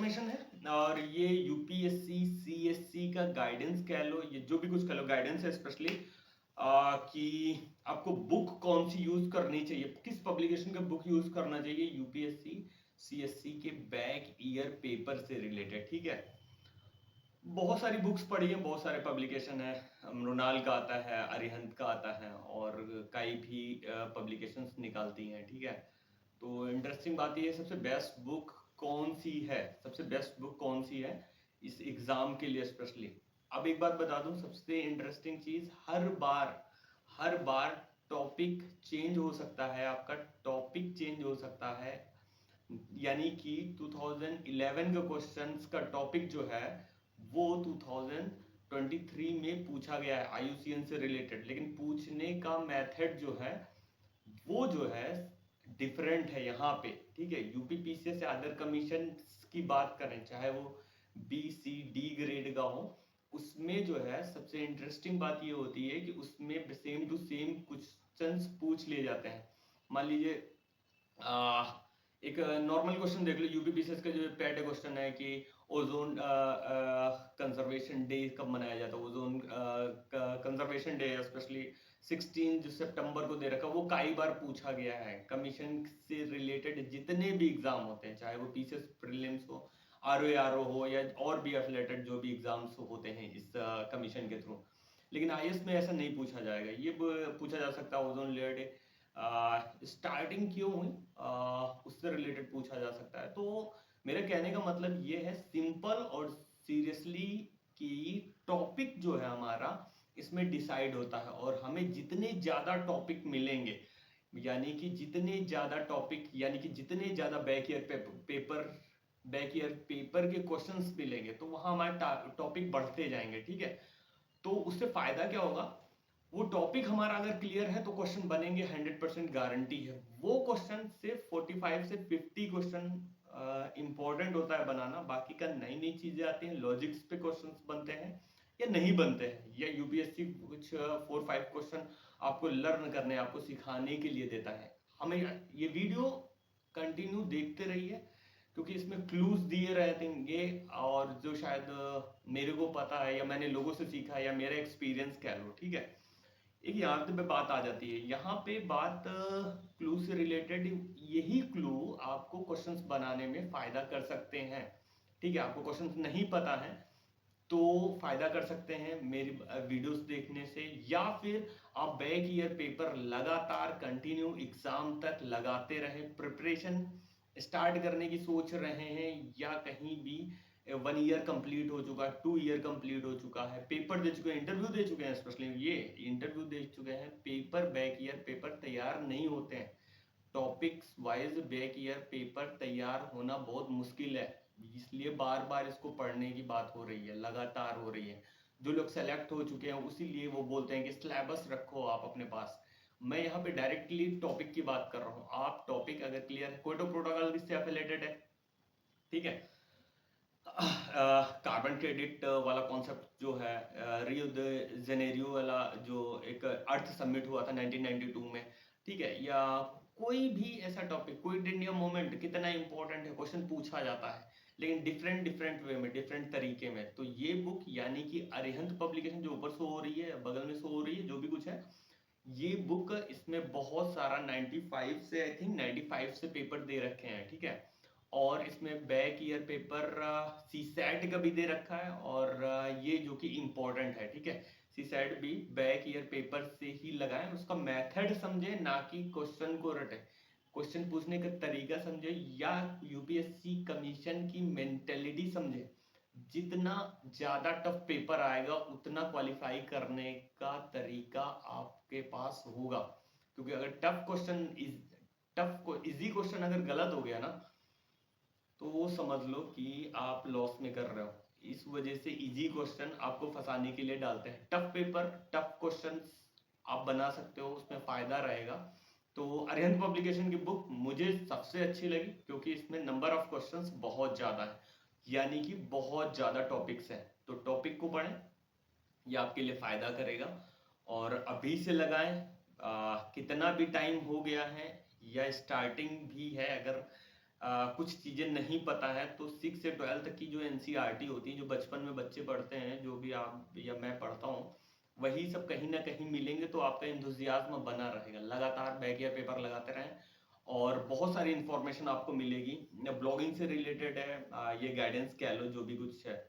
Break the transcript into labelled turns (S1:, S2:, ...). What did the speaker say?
S1: Information है और ये यूपीएससी सीएससी का गाइडेंस कह लो, ये जो भी कुछ कह लो, गाइडेंस है स्पेशली कि आपको बुक कौन सी यूज करनी चाहिए, किस पब्लिकेशन का बुक यूज करना चाहिए यूपीएससी सीएससी के बैक ईयर पेपर से रिलेटेड। ठीक है, बहुत सारी बुक्स पढ़ी है, बहुत सारे पब्लिकेशन है, मृणाल का आता है, अरिहंत का आता है और कई भी पब्लिकेशंस निकालती हैं। ठीक है, तो इंटरेस्टिंग बात ये है सबसे बेस्ट बुक कौन सी है, सबसे बेस्ट बुक कौन सी है इस एग्जाम के लिए स्पेशली। अब एक बात बता दूं, सबसे इंटरेस्टिंग चीज, हर बार टॉपिक चेंज हो सकता है, आपका टॉपिक चेंज हो सकता है। यानी कि 2011 के क्वेश्चंस का टॉपिक जो है वो 2023 में पूछा गया है आईयूसीएन से रिलेटेड, लेकिन पूछने का मेथड जो है वो जो है डिफरेंट है यहाँ पे। ठीक है, यूपीपीसीएस से अदर कमीशन की बात करें, चाहे वो बी सी डी ग्रेड का हो, उसमें जो है सबसे इंटरेस्टिंग बात ये होती है कि उसमें सेम टू सेम क्वेश्चंस पूछ लिए जाते हैं। मान लीजिए एक नॉर्मल क्वेश्चन देख लो, यूपीपीसीएस का जो पैट क्वेश्चन है कि ओजोन कंजर्वेशन डे कब मनाया जाता है, ओजोन कंजर्वेशन डे स्पेशली 16 जो सितंबर को दे रखा, वो कई बार पूछा गया है। कमीशन से रिलेटेड जितने भी एग्जाम होते हैं, चाहे वो पीसीएस प्रीलिम्स हो, आरओ हो या और भी एफिलेटेड जो भी एग्जाम्स होते हैं इस कमीशन के थ्रू, लेकिन आईएएस में ऐसा नहीं पूछा जाएगा। ये पूछा जा सकता है ओजोन लेयर डे स्टार्टिंग क्यों हुई, उससे रिलेटेड पूछा जा सकता है। तो मेरे कहने का मतलब ये है सिंपल और सीरियसली कि टॉपिक जो है हमारा इसमें डिसाइड होता है, और हमें जितने ज्यादा टॉपिक मिलेंगे, यानी कि जितने ज्यादा टॉपिक, यानी कि जितने ज्यादा बैक ईयर पेपर के क्वेश्चंस मिलेंगे तो वहां हमारे टॉपिक बढ़ते जाएंगे। ठीक है, तो उससे फायदा क्या होगा, वो टॉपिक हमारा अगर क्लियर है तो क्वेश्चन बनेंगे, 100% गारंटी है। वो क्वेश्चन सिर्फ 45 से 50 क्वेश्चन इंपॉर्टेंट होता है बनाना, बाकी का नई नई चीजें आती हैं, लॉजिक्स पे क्वेश्चंस बनते हैं या नहीं बनते हैं, या यूपीएससी कुछ 4-5 क्वेश्चन आपको लर्न करने, आपको सिखाने के लिए देता है। हमें ये वीडियो कंटिन्यू देखते रहिए क्योंकि इसमें क्लूज दिए रहेंगे, और जो शायद मेरे को पता है या मैंने लोगों से सीखा है या मेरा एक्सपीरियंस कह लो। ठीक है, एक यहाँ पे बात आ जाती है, यहाँ पे बात क्लू से रिलेटेड, यही क्लू आपको क्वेश्चंस बनाने में फायदा कर सकते हैं। ठीक है, आपको क्वेश्चंस नहीं पता है तो फायदा कर सकते हैं मेरी वीडियोस देखने से, या फिर आप बैक ईयर पेपर लगातार कंटिन्यू एग्जाम तक लगाते रहे, प्रिपरेशन स्टार्ट करने की सोच रहे हैं, या कहीं भी 1 ईयर कंप्लीट हो चुका है, 2 ईयर कंप्लीट हो चुका है, पेपर दे चुके हैं, इंटरव्यू दे चुके हैं, स्पेशली ये इंटरव्यू दे चुके हैं, पेपर बैक ईयर पेपर तैयार नहीं होते हैं। Topics wise back year paper तैयार होना बहुत मुश्किल है, इसलिए बार बार इसको पढ़ने की बात हो रही है, लगातार हो रही है। जो लोग सेलेक्ट हो चुके हैं उसीलिए वो बोलते हैं कि सिलेबस रखो आप अपने पास। मैं यहाँ पे डायरेक्टली टॉपिक की बात कर रहा हूँ, आप टॉपिक अगर क्लियर है, क्योटो प्रोटोकॉल किससे एफिलेटेड है, ठीक है, कार्बन क्रेडिट वाला कॉन्सेप्ट जो है, रियो द जेनेरियो वाला जो एक अर्थ समिट हुआ था 1992 में, ठीक है, या कोई भी ऐसा टॉपिक, क्विट इंडिया मूवमेंट कितना इंपॉर्टेंट है, क्वेश्चन पूछा जाता है, लेकिन डिफरेंट डिफरेंट वे में, डिफरेंट तरीके में। तो ये बुक यानी कि अरिहंत पब्लिकेशन जो ऊपर शो हो रही है, बगल में शो हो रही है, जो भी कुछ है, ये बुक, इसमें बहुत सारा 95 से, आई थिंक 95 से पेपर दे रखे हैं। ठीक है, और इसमें back year paper CSAT का भी दे रखा है, और ये जो कि इम्पोर्टेंट है। ठीक है, सी सैट भी बैक ईयर पेपर से ही लगाएं, उसका मेथड समझे, ना कि क्वेश्चन को रटे, क्वेश्चन पूछने का तरीका समझे, या यूपीएससी कमीशन की मेंटेलिटी समझे। जितना ज्यादा टफ पेपर आएगा उतना क्वालिफाई करने का तरीका आपके पास होगा, क्योंकि अगर टफ को इजी क्वेश्चन अगर गलत हो गया ना, तो वो समझ लो कि आप लॉस में कर रहे हो। इस वजह से इजी क्वेश्चन आपको फंसाने के लिए डालते हैं, टफ पेपर, टफ क्वेश्चन आप बना सकते हो, उसमें फायदा रहेगा। तो अरिहंत पब्लिकेशन की बुक मुझे सबसे अच्छी लगी क्योंकि इसमें नंबर ऑफ क्वेश्चंस बहुत ज्यादा है, यानी कि बहुत ज्यादा टॉपिक्स हैं। तो टॉपिक को पढ़ें, ये आपके लिए फायदा करेगा, और अभी से लगाएं। कितना भी टाइम हो गया है या स्टार्टिंग भी है, अगर कुछ चीज़ें नहीं पता है, तो 6 से 12 तक की जो एनसीईआरटी होती है, जो बचपन में बच्चे पढ़ते हैं, जो भी आप या मैं पढ़ता हूँ, वही सब कहीं न कहीं मिलेंगे तो आपका एंथुसियाज़्म बना रहेगा। लगातार बैक ईयर पेपर लगाते रहें और बहुत सारी इन्फॉर्मेशन आपको मिलेगी। ब्लॉगिंग से रिलेटेड है, ये गाइडेंस कह लो जो भी कुछ है।